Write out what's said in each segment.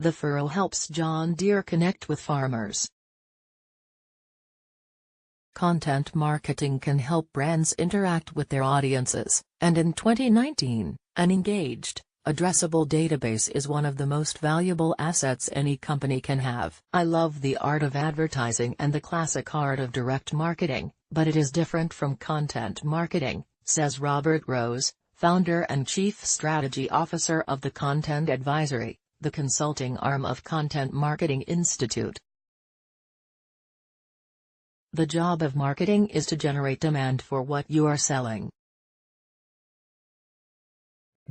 The Furrow helps John Deere connect with farmers. Content marketing can help brands interact with their audiences, and in 2019, an engaged, addressable database is one of the most valuable assets any company can have. I love the art of advertising and the classic art of direct marketing, but it is different from content marketing, says Robert Rose, founder and chief strategy officer of the Content Advisory, the consulting arm of Content Marketing Institute. The job of marketing is to generate demand for what you are selling.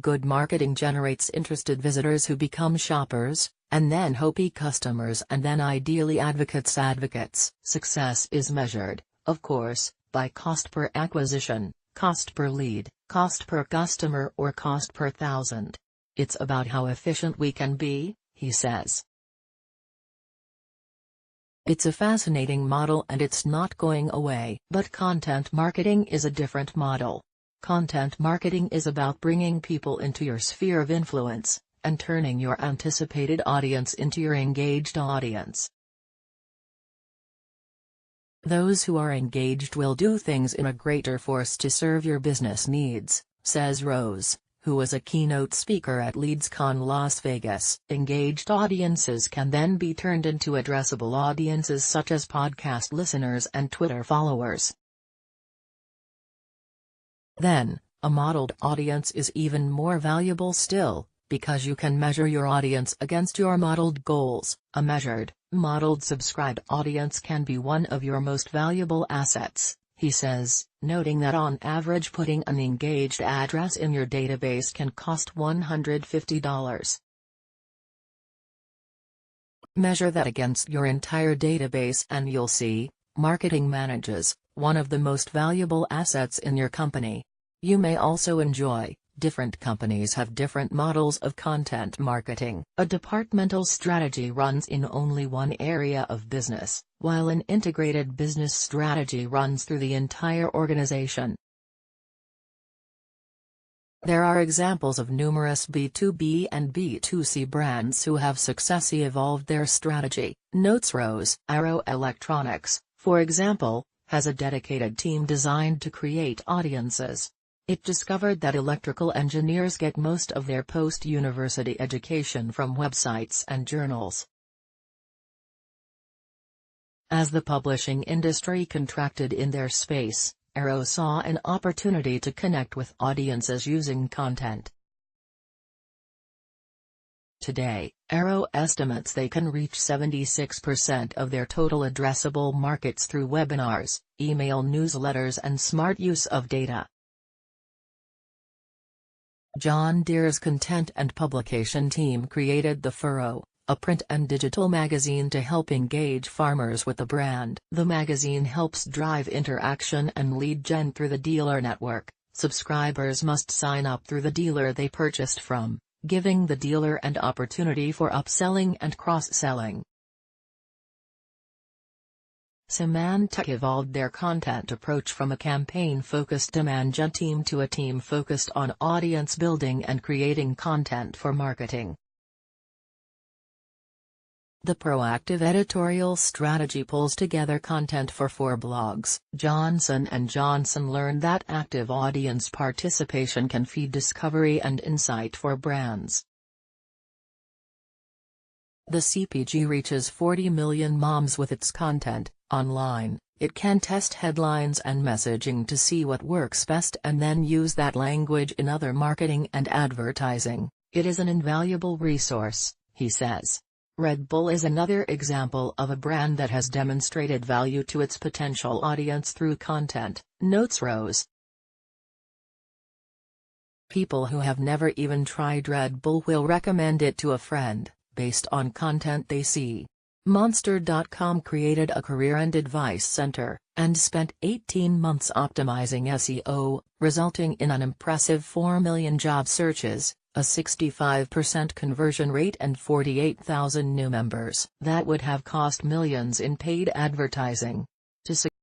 Good marketing generates interested visitors who become shoppers, and then happy customers, and then ideally advocates. Success is measured, of course, by cost per acquisition, cost per lead, cost per customer, or cost per thousand. It's about how efficient we can be, he says. It's a fascinating model and it's not going away. But content marketing is a different model. Content marketing is about bringing people into your sphere of influence, and turning your anticipated audience into your engaged audience. Those who are engaged will do things in a greater force to serve your business needs, says Rose, who was a keynote speaker at LeadsCon Las Vegas. Engaged audiences can then be turned into addressable audiences such as podcast listeners and Twitter followers. Then, a modeled audience is even more valuable still, because you can measure your audience against your modeled goals. A measured, modeled subscribed audience can be one of your most valuable assets, he says, noting that on average putting an engaged address in your database can cost $150. Measure that against your entire database and you'll see, marketing manages, one of the most valuable assets in your company. You may also enjoy, different companies have different models of content marketing. A departmental strategy runs in only one area of business, while an integrated business strategy runs through the entire organization. There are examples of numerous B2B and B2C brands who have successfully evolved their strategy, notes Rose. Arrow Electronics, for example, has a dedicated team designed to create audiences. It discovered that electrical engineers get most of their post-university education from websites and journals. As the publishing industry contracted in their space, Arrow saw an opportunity to connect with audiences using content. Today, Arrow estimates they can reach 76% of their total addressable markets through webinars, email newsletters, and smart use of data. John Deere's content and publication team created the Furrow, a print and digital magazine to help engage farmers with the brand. The magazine helps drive interaction and lead gen through the dealer network. Subscribers must sign up through the dealer they purchased from, giving the dealer an opportunity for upselling and cross-selling. Symantec evolved their content approach from a campaign-focused demand gen team to a team focused on audience building and creating content for marketing. The proactive editorial strategy pulls together content for 4 blogs. Johnson & Johnson learned that active audience participation can feed discovery and insight for brands. The CPG reaches 40 million moms with its content. Online, it can test headlines and messaging to see what works best and then use that language in other marketing and advertising. It is an invaluable resource, he says. Red Bull is another example of a brand that has demonstrated value to its potential audience through content, notes Rose. People who have never even tried Red Bull will recommend it to a friend, based on content they see. Monster.com created a career and advice center, and spent 18 months optimizing SEO, resulting in an impressive 4 million job searches, a 65% conversion rate and 48,000 new members. That would have cost millions in paid advertising. To